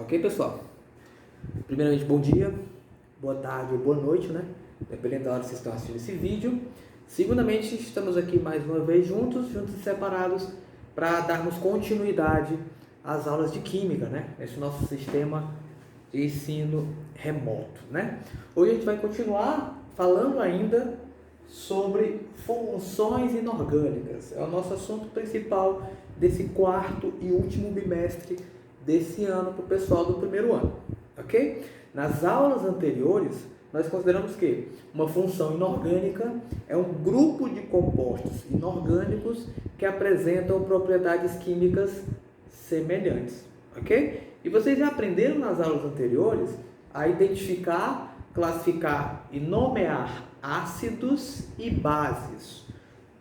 Ok, pessoal? Primeiramente, bom dia, boa tarde ou boa noite, né? Dependendo da hora que vocês estão assistindo esse vídeo. Segundamente, estamos aqui mais uma vez juntos e separados, para darmos continuidade às aulas de Química, né? Esse nosso sistema de ensino remoto, né? Hoje a gente vai continuar falando ainda sobre funções inorgânicas. É o nosso assunto principal desse quarto e último bimestre desse ano para o pessoal do primeiro ano, ok? Nas aulas anteriores, nós consideramos que uma função inorgânica é um grupo de compostos inorgânicos que apresentam propriedades químicas semelhantes, ok? E vocês já aprenderam nas aulas anteriores a identificar, classificar e nomear ácidos e bases.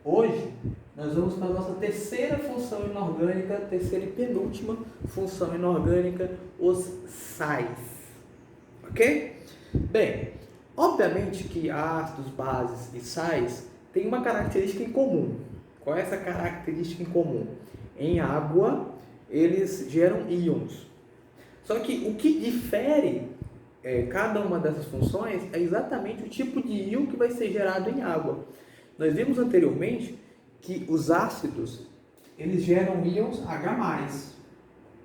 Hoje, nós vamos para a nossa terceira função inorgânica, terceira e penúltima função inorgânica, os sais. Ok? Bem, obviamente que ácidos, bases e sais têm uma característica em comum. Qual é essa característica em comum? Em água, eles geram íons. Só que o que difere cada uma dessas funções é exatamente o tipo de íon que vai ser gerado em água. Nós vimos anteriormente que os ácidos, eles geram íons H+.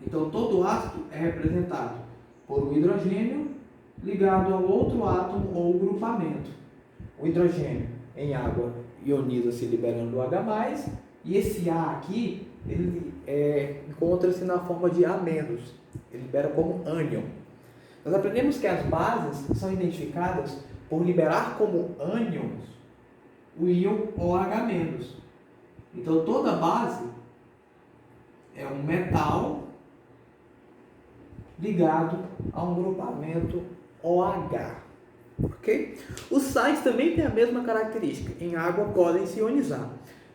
Então, todo ácido é representado por um hidrogênio ligado ao outro átomo ou grupamento. O hidrogênio em água ioniza-se liberando o H+, e esse A aqui, ele encontra-se na forma de A-, ele libera como ânion. Nós aprendemos que as bases são identificadas por liberar como ânions o íon OH-. Então, toda base é um metal ligado a um grupamento OH. Ok? Os sais também têm a mesma característica. Em água podem se ionizar.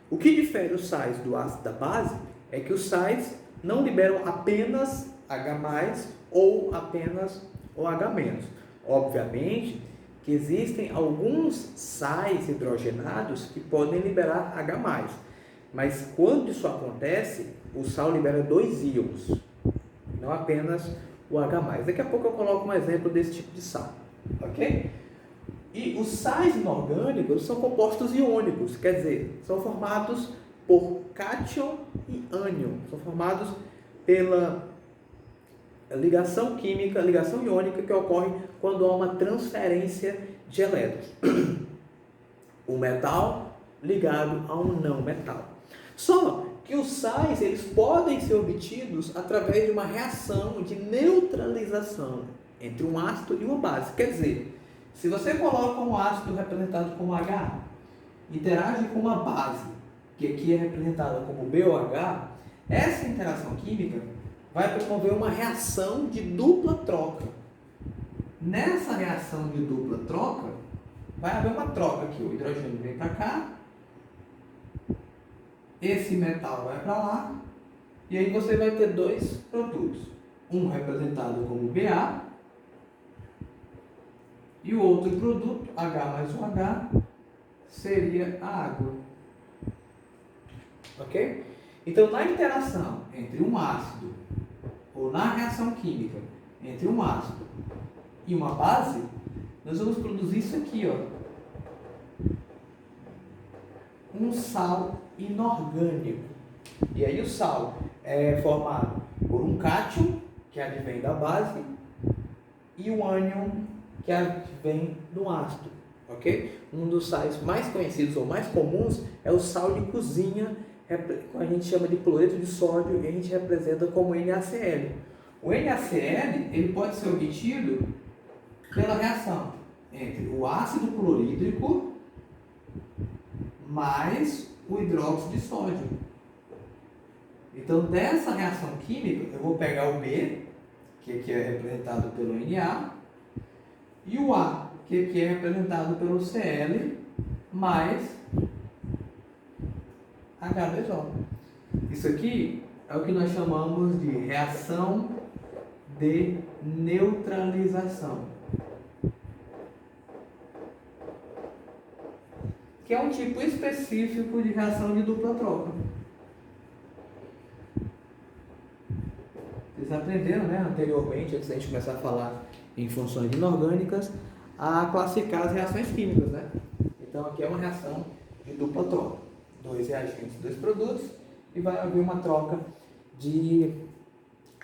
O que difere os sais do ácido da base é que os sais não liberam apenas H+, ou apenas OH-. Obviamente que existem alguns sais hidrogenados que podem liberar H+, mas quando isso acontece, o sal libera dois íons, não apenas o H+. Daqui a pouco eu coloco um exemplo desse tipo de sal, ok? E os sais inorgânicos são compostos iônicos, quer dizer, são formados por cátion e ânion, são formados pela ligação química, ligação iônica que ocorre quando há uma transferência de elétrons. O metal ligado a um não metal. Só que os sais, eles podem ser obtidos através de uma reação de neutralização entre um ácido e uma base. Quer dizer, se você coloca um ácido representado como H, interage com uma base, que aqui é representada como BOH, essa interação química vai promover uma reação de dupla troca. Nessa reação de dupla troca, vai haver uma troca aqui. O hidrogênio vem para cá, esse metal vai para lá, e aí você vai ter dois produtos. Um representado como Ba, e o outro produto, H mais OH, seria a água. Ok? Então, na interação entre um ácido, ou na reação química entre um ácido e uma base, nós vamos produzir isso aqui, ó, um sal inorgânico. E aí o sal é formado por um cátion, que advém da base, e um ânion, que advém do ácido, ok? Um dos sais mais conhecidos ou mais comuns é o sal de cozinha, a gente chama de cloreto de sódio, e a gente representa como NaCl. O NaCl, ele pode ser obtido pela reação entre o ácido clorídrico mais o hidróxido de sódio. Então, dessa reação química, eu vou pegar o B, que aqui é representado pelo Na, e o A, que aqui é representado pelo Cl, mais H2O. Isso aqui é o que nós chamamos de reação de neutralização, que é um tipo específico de reação de dupla troca. Vocês aprenderam, né, anteriormente, antes da gente começar a falar em funções inorgânicas, a classificar as reações químicas, né? Então aqui é uma reação de dupla troca. Dois reagentes, dois produtos, e vai haver uma troca de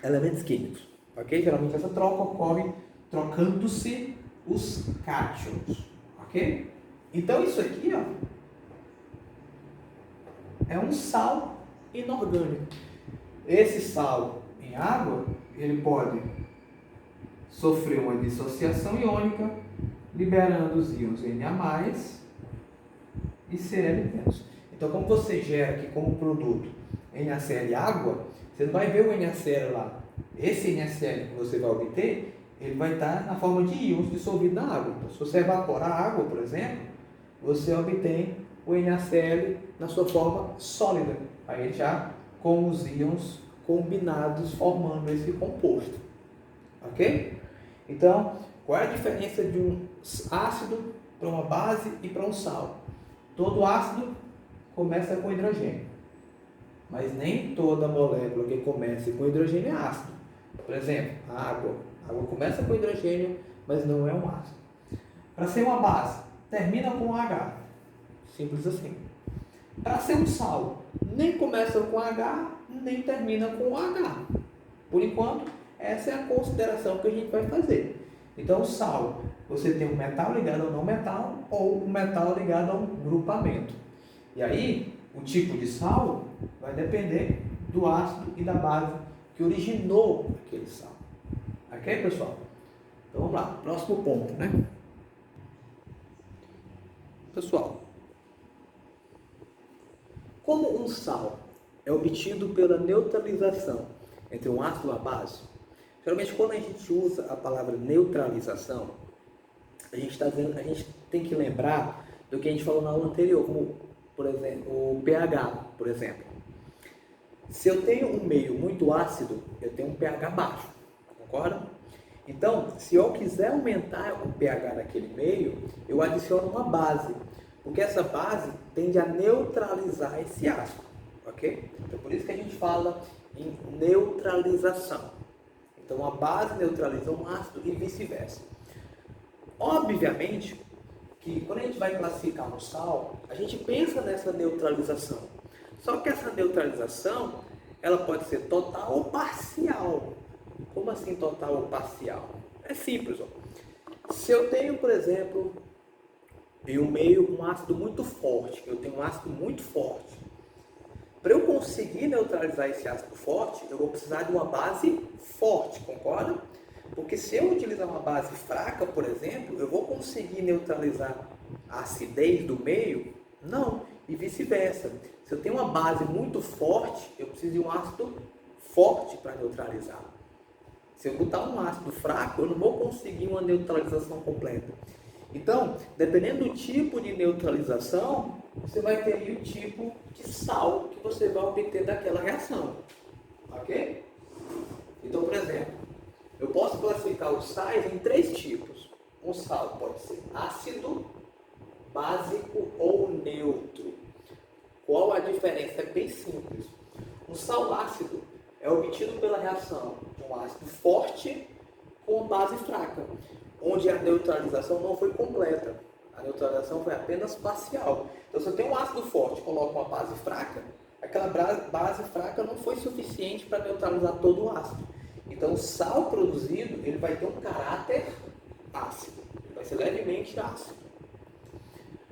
elementos químicos. Ok? Geralmente essa troca ocorre trocando-se os cátions. Ok? Então isso aqui, ó, é um sal inorgânico. Esse sal em água, ele pode sofrer uma dissociação iônica, liberando os íons Na+, e Cl-. Então, como você gera aqui como produto NaCl água, você não vai ver o NaCl lá. Esse NaCl que você vai obter, ele vai estar na forma de íons dissolvido na água. Então, se você evaporar a água, por exemplo, você obtém o NaCl na sua forma sólida. Aí já com os íons combinados formando esse composto. Ok? Então, qual é a diferença de um ácido para uma base e para um sal? Todo ácido começa com hidrogênio, mas nem toda molécula que comece com hidrogênio é ácido. Por exemplo, a água. A água começa com hidrogênio, mas não é um ácido. Para ser uma base, termina com H. Simples assim. Para ser um sal, nem começa com H, nem termina com H. Por enquanto, essa é a consideração que a gente vai fazer. Então, o sal, você tem um metal ligado ao não metal ou um metal ligado a um grupamento. E aí, o tipo de sal vai depender do ácido e da base que originou aquele sal. Ok, pessoal? Então, vamos lá. Próximo ponto, né? Pessoal, como um sal é obtido pela neutralização entre um ácido e uma base, geralmente quando a gente usa a palavra neutralização, a gente tem que lembrar do que a gente falou na aula anterior, como, por exemplo, o pH, por exemplo. Se eu tenho um meio muito ácido, eu tenho um pH baixo, concorda? Então, se eu quiser aumentar o pH daquele meio, eu adiciono uma base, porque essa base tende a neutralizar esse ácido, ok? Então, por isso que a gente fala em neutralização. Então, a base neutraliza um ácido e vice-versa. Obviamente que quando a gente vai classificar um sal, a gente pensa nessa neutralização. Só que essa neutralização, ela pode ser total ou parcial. Como assim total ou parcial? É simples, ó. Se eu tenho, por exemplo, em um meio um ácido muito forte, eu tenho um ácido muito forte. Para eu conseguir neutralizar esse ácido forte, eu vou precisar de uma base forte, concorda? Porque se eu utilizar uma base fraca, por exemplo, eu vou conseguir neutralizar a acidez do meio? Não, e vice-versa. Se eu tenho uma base muito forte, eu preciso de um ácido forte para neutralizar. Se eu botar um ácido fraco, eu não vou conseguir uma neutralização completa. Então, dependendo do tipo de neutralização, você vai ter aí o tipo de sal que você vai obter daquela reação. Ok? Então, por exemplo, eu posso classificar os sais em 3 tipos. Um sal pode ser ácido, básico ou neutro. Qual a diferença? É bem simples. Um sal ácido é obtido pela reação de um ácido forte com base fraca, onde a neutralização não foi completa. A neutralização foi apenas parcial. Então, se eu tenho um ácido forte e coloco uma base fraca, aquela base fraca não foi suficiente para neutralizar todo o ácido. Então, o sal produzido, ele vai ter um caráter ácido. Ele vai ser levemente ácido.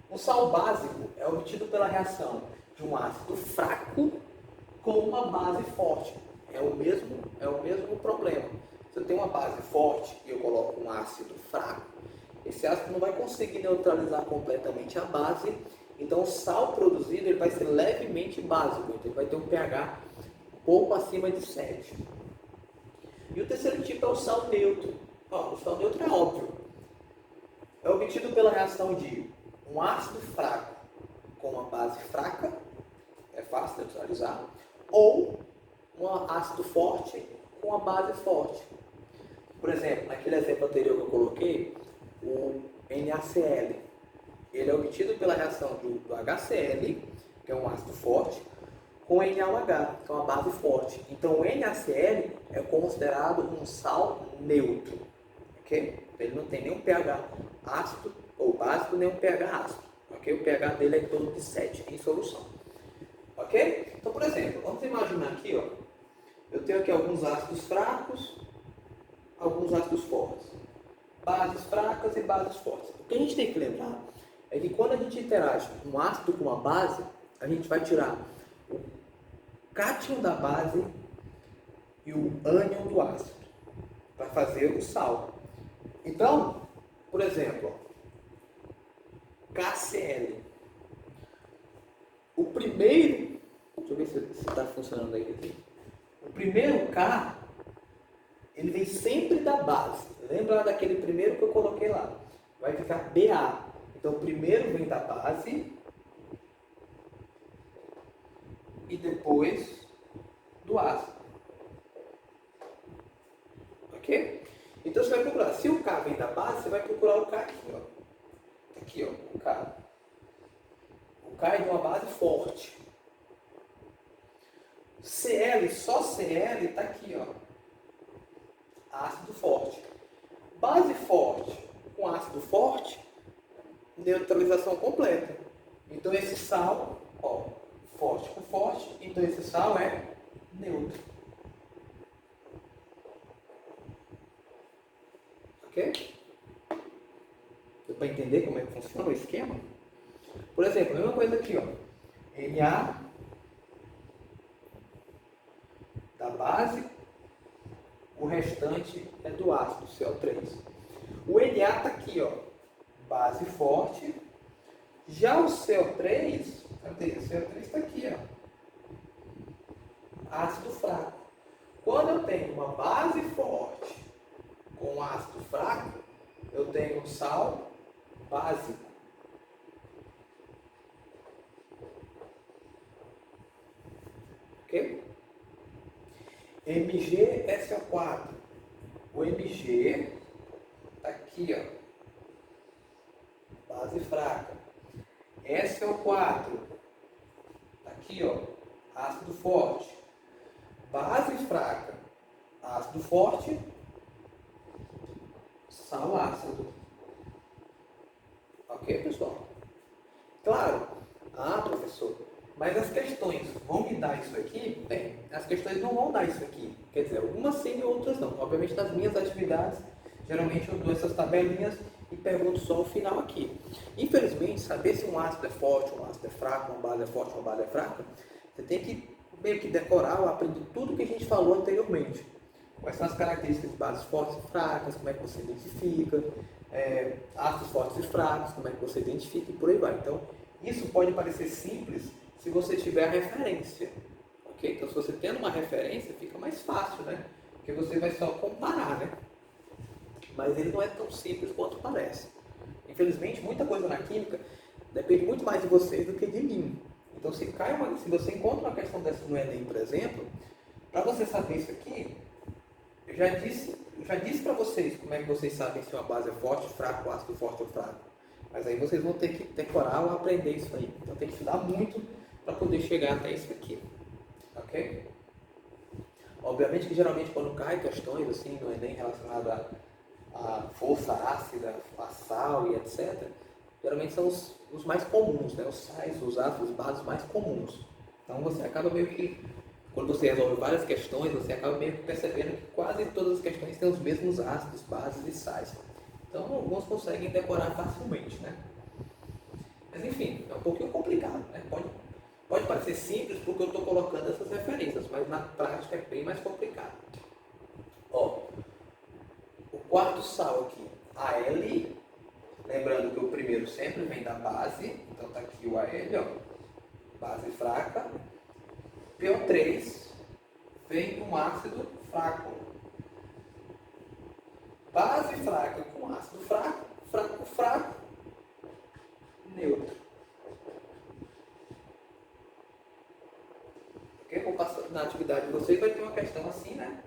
O sal básico é obtido pela reação de um ácido fraco com uma base forte. É o mesmo problema. Se eu tenho uma base forte e eu coloco um ácido fraco, esse ácido não vai conseguir neutralizar completamente a base. Então, o sal produzido ele vai ser levemente básico. Então, ele vai ter um pH um pouco acima de 7. E o terceiro tipo é o sal neutro. O sal neutro é óbvio. É obtido pela reação de um ácido fraco com uma base fraca, é fácil neutralizar, ou um ácido forte com uma base forte. Por exemplo, naquele exemplo anterior que eu coloquei, o NaCl, ele é obtido pela reação do HCl, que é um ácido forte, com NaOH, que é uma base forte. Então o NaCl é considerado um sal neutro, ok? Ele não tem nenhum pH ácido ou básico, nem um pH ácido, ok? O pH dele é em torno de 7 em solução, ok? Então, por exemplo, vamos imaginar aqui, ó, eu tenho aqui alguns ácidos fracos, alguns ácidos fortes, bases fracas e bases fortes. O que a gente tem que lembrar é que quando a gente interage um ácido com uma base, a gente vai tirar o cátion da base e o ânion do ácido para fazer o sal. Então, por exemplo, KCl. O primeiro, deixa eu ver se está funcionando aí aqui. O primeiro K, ele vem sempre da base. Lembra daquele primeiro que eu coloquei lá? Vai ficar BA. Então, o primeiro vem da base e depois do ácido. Ok? Então, você vai procurar. Se o K vem da base, você vai procurar o K aqui, ó. Aqui, ó, o K. O K é de uma base forte. Cl, só Cl está aqui, ó. Ácido forte. Base forte com ácido forte, neutralização completa. Então esse sal, ó, forte com forte, então esse sal é neutro. Ok? Deu para entender como é que funciona o esquema? Por exemplo, a mesma coisa aqui, ó. Na da base, o restante é do ácido, CO3. O Na está aqui, ó, base forte. Já o CO3, cadê? O CO3 está aqui, ó, ácido fraco. Quando eu tenho uma base forte com ácido fraco, eu tenho um sal básico. Ok? MgSO4. O Mg está aqui, ó, base fraca. SO4 está aqui, ó, ácido forte. Base fraca, ácido forte, sal ácido. Ok, pessoal? Claro. Professor, mas as questões vão me dar isso aqui? Bem, as questões não vão dar isso aqui. Quer dizer, algumas sim e outras não. Obviamente, nas minhas atividades, geralmente eu dou essas tabelinhas e pergunto só o final aqui. Infelizmente, saber se um ácido é forte, um ácido é fraco, uma base é forte, uma base é fraca, você tem que meio que decorar ou aprender tudo que a gente falou anteriormente. Quais são as características de bases fortes e fracas, como é que você identifica, ácidos fortes e fracos, como é que você identifica e por aí vai. Então, isso pode parecer simples se você tiver a referência. Ok? Então, se você tendo uma referência, fica mais fácil, né? Porque você vai só comparar, né? Mas ele não é tão simples quanto parece. Infelizmente, muita coisa na química depende muito mais de vocês do que de mim. Então, se você encontra uma questão dessa no Enem, por exemplo, para você saber isso aqui, eu já disse para vocês como é que vocês sabem se uma base é forte, fraca, ácido forte ou fraco. Mas aí vocês vão ter que decorar ou aprender isso aí. Então tem que estudar muito para poder chegar até isso aqui. Ok? Obviamente que geralmente quando cai questões assim no Enem relacionadas à força ácida, a sal e etc., geralmente são os mais comuns, né? Os sais, os ácidos, os bases mais comuns. Então você acaba meio que, quando você resolve várias questões, você acaba meio que percebendo que quase todas as questões têm os mesmos ácidos, bases e sais. Então alguns conseguem decorar facilmente, né? Mas enfim, é um pouquinho complicado, né? Pode parecer simples porque eu estou colocando essas referências, mas na prática é bem mais complicado. Ó, o quarto sal aqui, Al, lembrando que o primeiro sempre vem da base, então tá aqui o Al, ó, base fraca. PO3 vem com ácido fraco. Base fraca com ácido fraco, fraco, fraco, neutro. Ok? Vou passar na atividade de vocês, vai ter uma questão assim, né?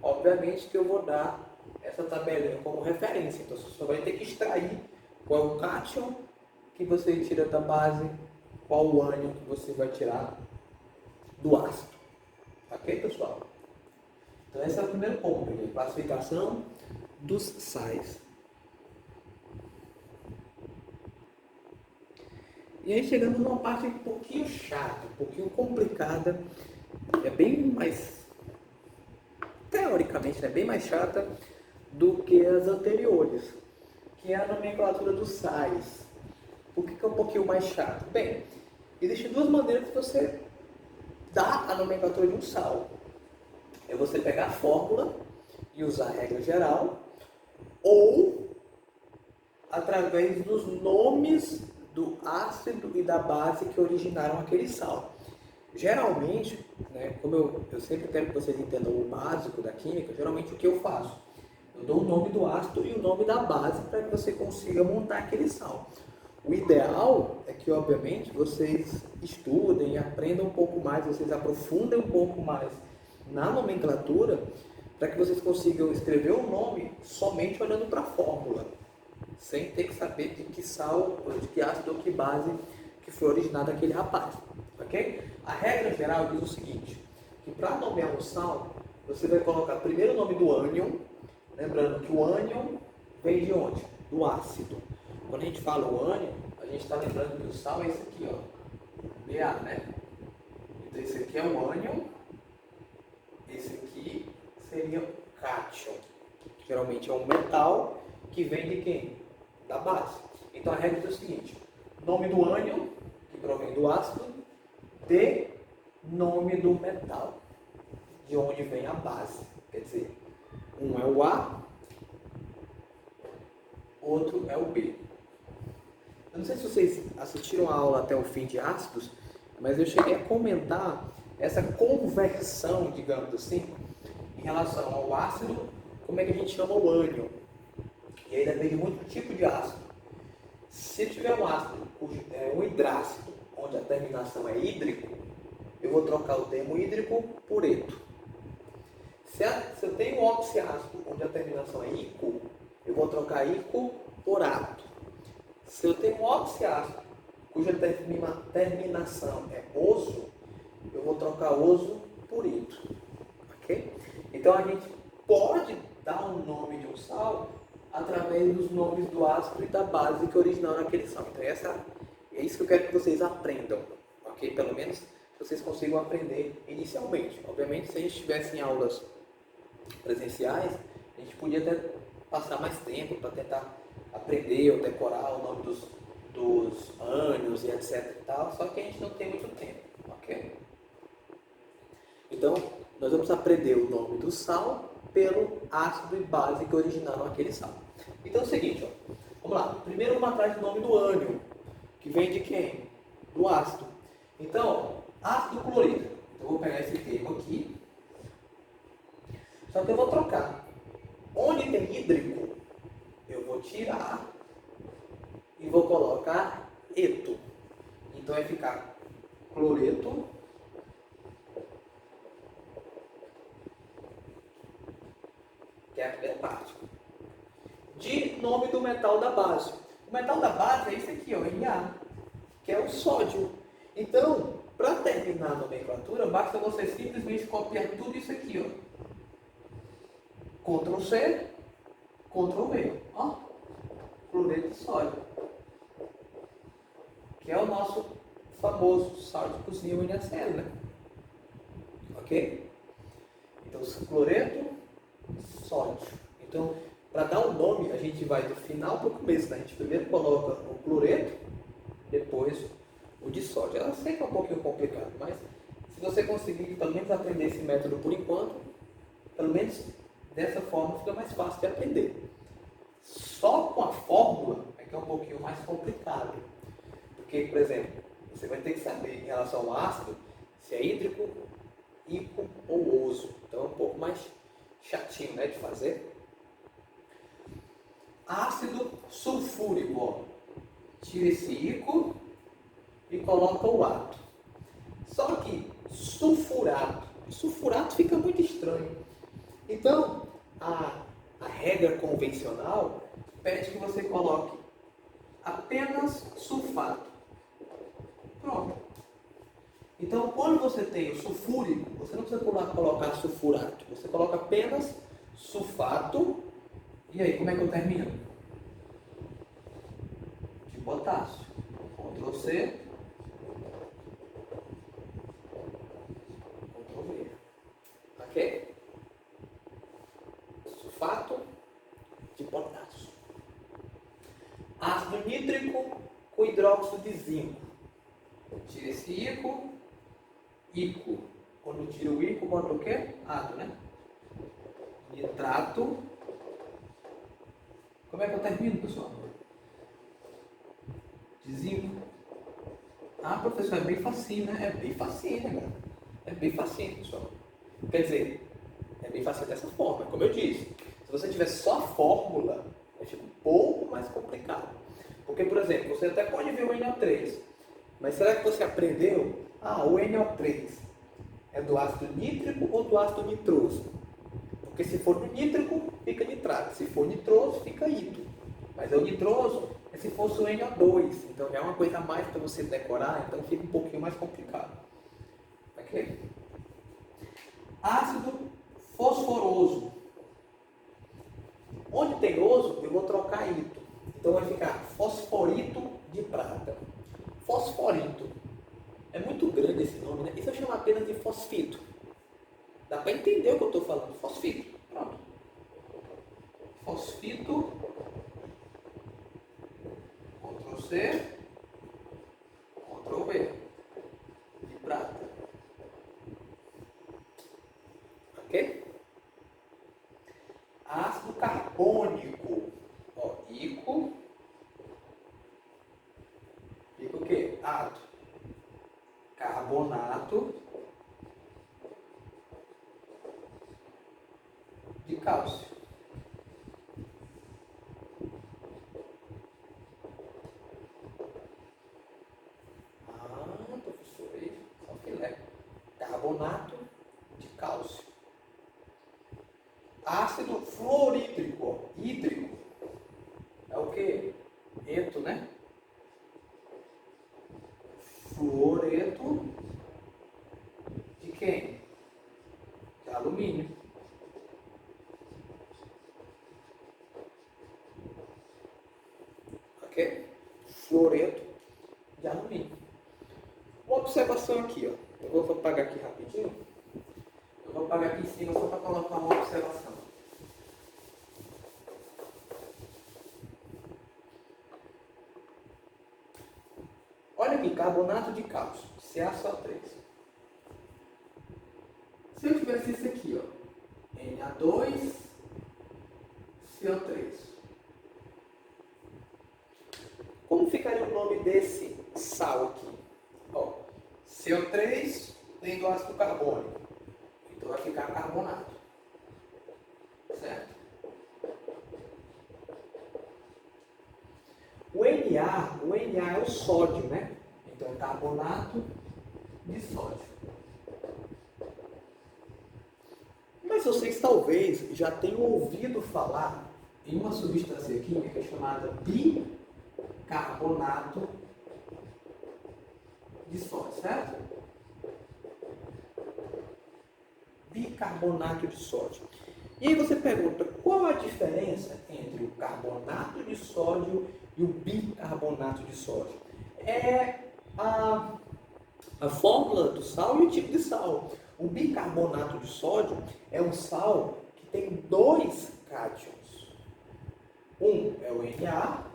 Obviamente que eu vou dar essa tabelinha como referência. Então você só vai ter que extrair qual é o cátion que você tira da base, qual o ânion que você vai tirar do ácido. Ok, pessoal? Então esse é o primeiro ponto, a classificação dos sais. E aí chegamos numa parte um pouquinho chata, um pouquinho complicada, é bem mais, teoricamente, bem mais chata do que as anteriores, que é a nomenclatura dos sais. Por que é um pouquinho mais chato? Bem, existem duas maneiras de você dar a nomenclatura de um sal. É você pegar a fórmula e usar a regra geral, ou através dos nomes do ácido e da base que originaram aquele sal. Geralmente, como eu sempre quero que vocês entendam o básico da química, geralmente o que eu faço? Eu dou o nome do ácido e o nome da base para que você consiga montar aquele sal. O ideal é que, obviamente, vocês estudem e aprendam um pouco mais, vocês aprofundem um pouco mais na nomenclatura, para que vocês consigam escrever o nome somente olhando para a fórmula, sem ter que saber de que sal, de que ácido ou que base que foi originado aquele rapaz, ok? A regra geral diz o seguinte, que para nomear um sal, você vai colocar primeiro o nome do ânion, lembrando que o ânion vem de onde? Do ácido. Quando a gente fala o ânion, a gente está lembrando que o sal é esse aqui, ó, Ba, né? Então esse aqui é o ânion, esse aqui seria o cátion, que geralmente é um metal que vem de quem? Da base. Então a regra é o seguinte, nome do ânion, que provém do ácido, de nome do metal, de onde vem a base. Quer dizer, um é o A, outro é o B. Eu não sei se vocês assistiram a aula até o fim de ácidos, mas eu cheguei a comentar essa conversão, digamos assim, em relação ao ácido, como é que a gente chama o ânion. E aí depende muito do tipo de ácido. Se tiver um ácido, um hidrácido, onde a terminação é hídrico, eu vou trocar o termo hídrico por eto. Se eu tenho um oxiácido, onde a terminação é ico, eu vou trocar ico por ato. Se eu tenho um oxiácido, cuja terminação é oso, eu vou trocar oso por ito. Ok? Então a gente pode dar um nome de um sal através dos nomes do ácido e da base que originaram aquele sal. Então é isso que eu quero que vocês aprendam. Ok? Pelo menos vocês consigam aprender inicialmente. Obviamente, se a gente tivesse em aulas presenciais, a gente podia até passar mais tempo para tentar aprender ou decorar o nome dos ânions e etc e tal, só que a gente não tem muito tempo, ok? Então, nós vamos aprender o nome do sal pelo ácido e base que originaram aquele sal. Então é o seguinte, ó, vamos lá. Primeiro vamos atrás do nome do ânion, que vem de quem? Do ácido. Então, ácido clorídrico. Então, eu vou pegar esse termo aqui, só que eu vou trocar. Onde tem hídrico, eu vou tirar e vou colocar eto. Então vai ficar cloreto que é a primeira parte. De nome do metal da base. O metal da base é esse aqui, ó, Na, que é o sódio. Então, para terminar a nomenclatura, basta você simplesmente copiar tudo isso aqui, ó. Ctrl C, Ctrl V, ó, cloreto de sódio, que é o nosso famoso sal de cozinha, o NaCl, né? Ok? Então, cloreto, sódio. Então, para dar um nome, a gente vai do final para o começo, né? A gente primeiro coloca o cloreto, depois o de sódio. Eu sei que é um pouquinho complicado, mas se você conseguir pelo menos aprender esse método por enquanto, pelo menos dessa forma fica mais fácil de aprender. Só com a fórmula é que é um pouquinho mais complicado. Porque, por exemplo, você vai ter que saber em relação ao ácido se é hídrico, ico ou oso. Então é um pouco mais chatinho, né, de fazer. Ácido sulfúrico, ó. Tira esse ico e coloca o ato. Só que sulfurato fica muito estranho. Então, a regra convencional pede que você coloque apenas sulfato. Pronto. Então, quando você tem o sulfúrico, você não precisa colocar sulfurato, você coloca apenas sulfato. E aí, como é que eu termino? De potássio. Ctrl C, Ctrl V. Ok? Sulfato de potássio. Ácido nítrico com hidróxido de zinco. Tira esse ico. Quando tira o ico, bota o quê? Ato, né? Nitrato. Como é que eu termino, pessoal? De zinco. Ah, professor, é bem facinho, né? É bem facinho, né, cara? É bem facinho, pessoal. Quer dizer, é bem facinho dessa forma, como eu disse. Se você tiver só a fórmula, fica um pouco mais complicado. Porque, por exemplo, você até pode ver o NO3, mas será que você aprendeu? Ah, o NO3 é do ácido nítrico ou do ácido nitroso? Porque se for do nítrico, fica nitrato. Se for nitroso, fica hidro. Mas o nitroso é se fosse o NO2. Então é uma coisa a mais para você decorar, então fica um pouquinho mais complicado. Ok? Ácido fosforoso. Onde tem oso, eu vou trocar ito. Então vai ficar fosforito de prata. Fosforito. É muito grande esse nome, né? E se eu chamar apenas de fosfito? Dá para entender o que eu estou falando. Fosfito. Pronto. Fosfito. Ctrl C. Ctrl V. De prata. Ok? Ácido carbônico. Ó, ico. Fica o quê? Ato. Carbonato de cálcio. Ah, professor, aí só filé. Carbonato de cálcio. Ácido fluorídrico, hídrico. É o que? Eto, né? Fluoreto de quem? De alumínio. Ok? Fluoreto de alumínio. Uma observação aqui, ó. Eu vou apagar aqui rapidinho. Eu vou apagar aqui em cima só para colocar uma observação. Olha aqui, carbonato de cálcio, CaCO3. Se eu tivesse isso aqui, ó, Na2CO3. Como ficaria o nome desse sal aqui? Ó, CO3 tem do ácido carbônico. Então vai ficar carbonato. Certo? O Na é o sódio, né? Então é carbonato de sódio. Mas vocês talvez já tenham ouvido falar em uma substância química chamada bicarbonato de sódio, certo? Bicarbonato de sódio. E aí você pergunta, qual a diferença entre o carbonato de sódio e o bicarbonato de sódio? É a fórmula do sal e o tipo de sal. O bicarbonato de sódio é um sal que tem dois cátions. Um é o Na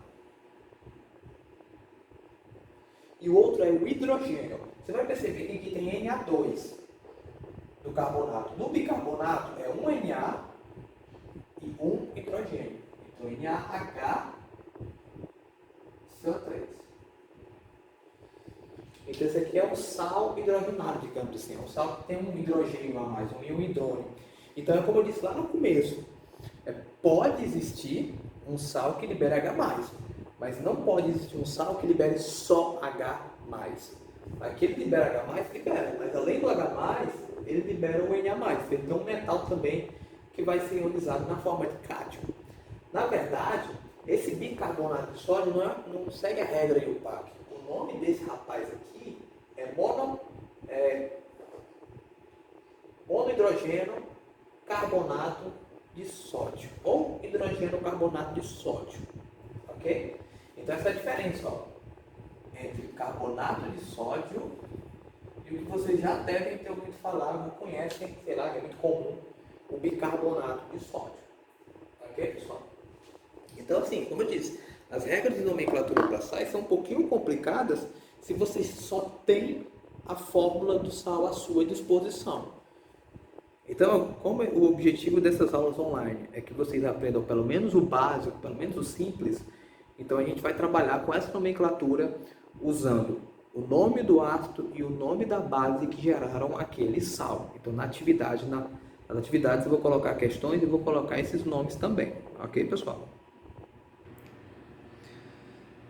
e o outro é o hidrogênio. Você vai perceber que aqui tem Na2 do carbonato. No bicarbonato é um Na e um hidrogênio. Então NaHCO3. Então esse aqui é um sal hidrogenado, digamos assim. É um sal que tem um hidrogênio a mais, um hidrônio. Então é como eu disse lá no começo. Pode existir um sal que libera H+, mas não pode existir um sal que libere só H+. Aquele que libera H+, libera, mas além do H+, ele libera o Na+, ele tem um metal também que vai ser ionizado na forma de cátion. Na verdade, esse bicarbonato de sódio não segue a regra IUPAC. O nome desse rapaz aqui é monohidrogênio carbonato de sódio ou hidrogênio carbonato de sódio, ok? Então essa é a diferença, ó, entre carbonato de sódio e o que vocês já devem ter ouvido falar, não conhecem, sei lá, que é muito comum, o bicarbonato de sódio, ok, pessoal? Então assim, como eu disse, as regras de nomenclatura para sais são um pouquinho complicadas se vocês só têm a fórmula do sal à sua disposição. Então, como o objetivo dessas aulas online é que vocês aprendam pelo menos o básico, pelo menos o simples, então a gente vai trabalhar com essa nomenclatura usando o nome do ácido e o nome da base que geraram aquele sal. Então, nas atividades eu vou colocar questões e vou colocar esses nomes também, ok, pessoal?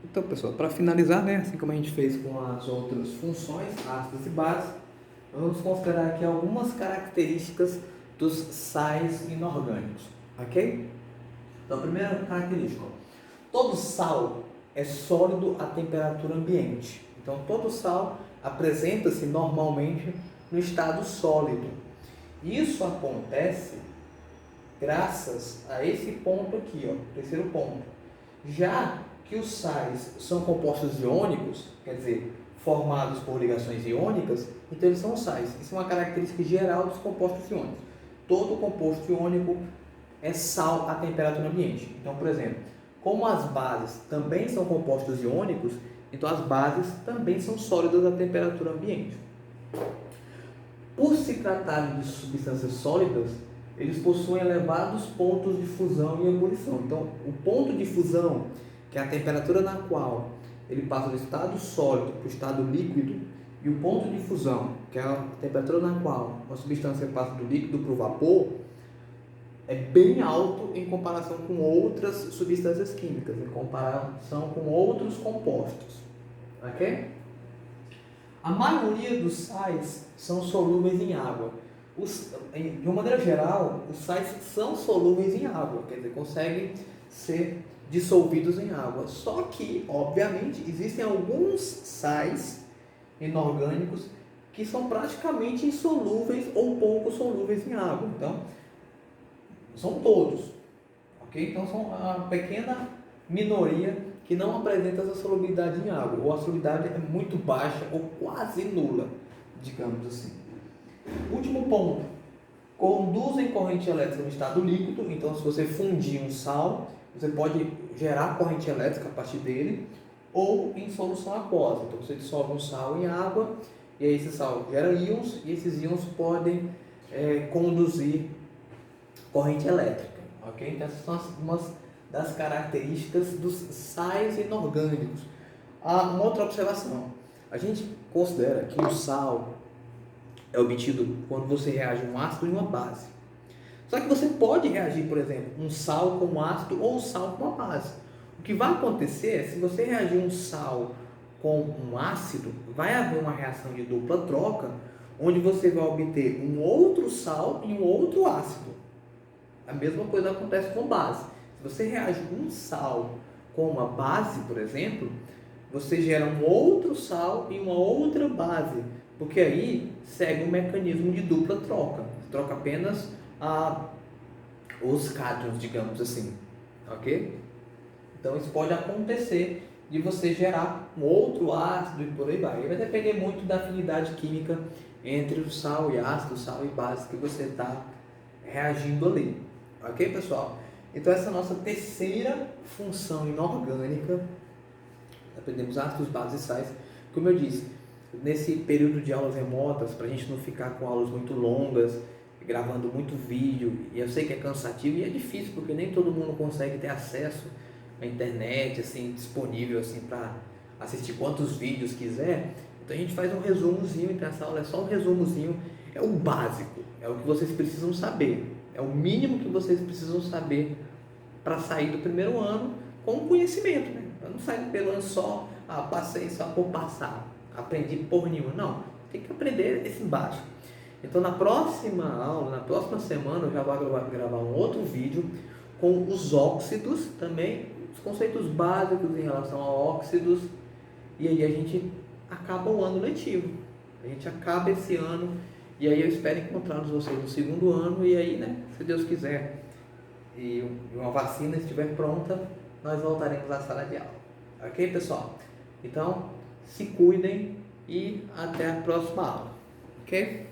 Então, pessoal, para finalizar, né, assim como a gente fez com as outras funções, ácidos e bases, vamos considerar aqui algumas características dos sais inorgânicos, ok? Então, a primeira característica, todo sal é sólido à temperatura ambiente. Então, todo sal apresenta-se normalmente no estado sólido. Isso acontece graças a esse ponto aqui, ó, terceiro ponto. Já que os sais são compostos iônicos, quer dizer, formados por ligações iônicas, então eles são sais. Isso é uma característica geral dos compostos iônicos. Todo composto iônico é sal à temperatura ambiente. Então, por exemplo, como as bases também são compostos iônicos, então as bases também são sólidas à temperatura ambiente. Por se tratar de substâncias sólidas, eles possuem elevados pontos de fusão e ebulição. Então, o ponto de fusão, que é a temperatura na qual ele passa do estado sólido para o estado líquido, e o ponto de fusão, que é a temperatura na qual uma substância passa do líquido para o vapor, é bem alto em comparação com outras substâncias químicas, em comparação com outros compostos. Ok? A maioria dos sais são solúveis em água. De uma maneira geral, os sais são solúveis em água, quer dizer, conseguem ser dissolvidos em água. Só que, obviamente, existem alguns sais inorgânicos que são praticamente insolúveis ou pouco solúveis em água. Então, são todos, ok? Então, são uma pequena minoria que não apresenta essa solubilidade em água, ou a solubilidade é muito baixa ou quase nula, digamos assim. Último ponto, conduzem corrente elétrica no estado líquido. Então, se você fundir um sal, você pode gerar corrente elétrica a partir dele, ou em solução aquosa. Então, você dissolve um sal em água, e aí esse sal gera íons, e esses íons podem conduzir corrente elétrica. Ok? Então, essas são algumas das características dos sais inorgânicos. Uma outra observação, a gente considera que o sal é obtido quando você reage um ácido e uma base. Só que você pode reagir, por exemplo, um sal com um ácido ou um sal com uma base. O que vai acontecer é, se você reagir um sal com um ácido, vai haver uma reação de dupla troca, onde você vai obter um outro sal e um outro ácido. A mesma coisa acontece com base. Se você reage um sal com uma base, por exemplo, você gera um outro sal e uma outra base, porque aí segue um mecanismo de dupla troca. Troca apenas os cátions, digamos assim, ok? Então isso pode acontecer de você gerar um outro ácido e por aí vai. Vai depender muito da afinidade química entre o sal e ácido, sal e base que você está reagindo ali, ok, pessoal? Então essa é a nossa terceira função inorgânica. Aprendemos ácidos, bases e sais. Como eu disse, nesse período de aulas remotas, para a gente não ficar com aulas muito longas, gravando muito vídeo, e eu sei que é cansativo e é difícil, porque nem todo mundo consegue ter acesso à internet, assim, disponível, assim, para assistir quantos vídeos quiser. Então a gente faz um resumozinho, então essa aula é só um resumozinho, é o básico, é o que vocês precisam saber, é o mínimo que vocês precisam saber para sair do primeiro ano com conhecimento, né? Para não sair do primeiro ano só, passei só por passar, aprendi porra nenhuma, não, tem que aprender esse básico. Então na próxima aula, na próxima semana, eu já vou gravar um outro vídeo com os óxidos também, os conceitos básicos em relação a óxidos, e aí a gente acaba o ano letivo, A gente acaba esse ano e aí eu espero encontrar vocês no segundo ano e aí, né, se Deus quiser e uma vacina estiver pronta, nós voltaremos à sala de aula. Ok, pessoal? Então, se cuidem e até a próxima aula. Ok?